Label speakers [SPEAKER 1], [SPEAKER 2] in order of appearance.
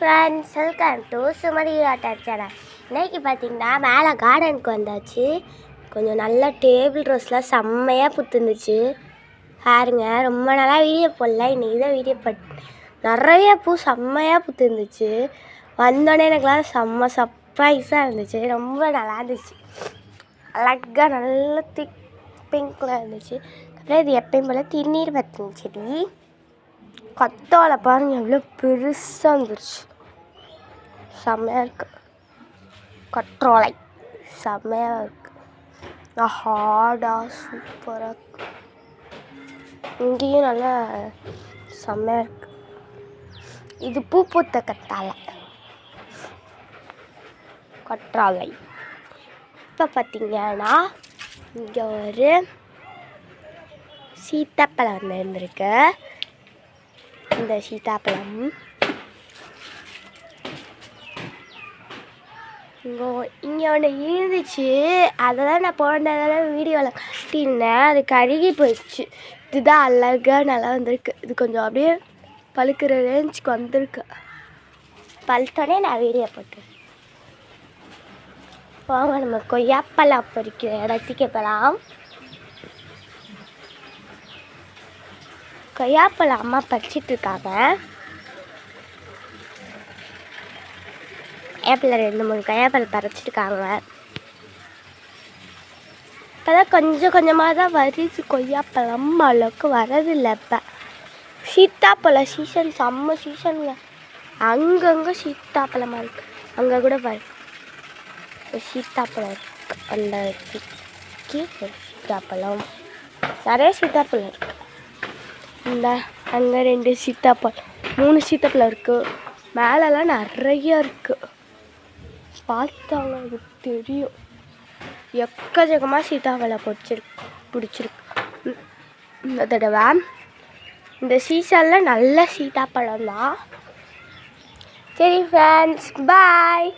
[SPEAKER 1] Friends, welcome to Sumathi water channel. இன்றைக்கி பார்த்திங்கன்னா மேலே கார்டனுக்கு வந்தாச்சு. கொஞ்சம் நல்ல டேபிள் ரோஸ்லாம் செம்மையாக பூத்துருந்துச்சு. பாருங்க, ரொம்ப நாளாக வீடியோ போடல, இன்றைக்கி தான் வீடியோ நிறைய பூ செம்மையாக பூத்துருந்துச்சு. வந்தோடனே எனக்குலாம் செம்ம சர்ப்ரைஸாக இருந்துச்சு. ரொம்ப நல்லா இருந்துச்சு. அழகாக நல்ல திக் பிங்க்கில் இருந்துச்சு. அப்புறம் இது எப்பயும் போல் திருநீர் பத்தின செடி. கத்தாழை பாருங்கள் எவ்வளோ பெருசாக வந்துருச்சு. செம்மையாக இருக்குது. கற்றாழை செம்மையாக இருக்குது. ஹார்டாக சூப்பராக இருக்குது. இங்கேயும் நல்லா செம்மையாக இருக்குது. இது பூ பூத்த கற்றாழை. இப்போ பார்த்திங்கன்னா இங்கே ஒரு சீத்தாப்பழம் இருந்திருக்கு. இந்த சீத்தாப்பழம் இங்கே ஒன்று இருந்துச்சு. அதை தான் நான் போன வீடியோவில் காட்டியிருந்தேன். அது கருகி போயிடுச்சு. இதுதான் அழகாக நல்லா வந்திருக்கு. இது கொஞ்சம் அப்படியே பழுக்கிற ரேஞ்சுக்கு வந்திருக்கு. பழுத்தோடனே நான் வீடியோ போட்டேன். வாங்க நம்ம கொய்யாப்பழம் பறிக்கிற இடத்துக்கு போகலாம். கொய்யாப்பழம் அம்மா பறிச்சிட்ருக்காங்க. கொய்யாப்பழம் 2-3 கொய்யாப்பழம் பறிச்சிருக்காங்க. இப்போ தான் கொஞ்சம் கொஞ்சமாக தான் வருது கொய்யாப்பழம். அளவுக்கு வரதில்லை. இப்போ சீத்தாப்பழம் சீசன் செம்ம சீசனுங்க. அங்கங்கே சீத்தாப்பழமாக இருக்குது. அங்கே கூட பாரு சீத்தாப்பழம் இருக்குது. அந்த சீத்தாப்பழம் நிறைய சீத்தாப்பழம் இருக்குது. இந்த அங்கே 2 சீத்தாப்பழம் 3 சீத்தாப்பழம் இருக்குது. மேலெலாம் நிறைய இருக்குது. பார்த்தாங்க அது தெரியும். எக்கச்சக்கமாக சீத்தாப்பழம் பிடிச்சிருக்கு இந்த தடவை. இந்த சீசனில் நல்ல சீத்தாப்பழம் தான். சரி ஃப்ரெண்ட்ஸ், பாய்.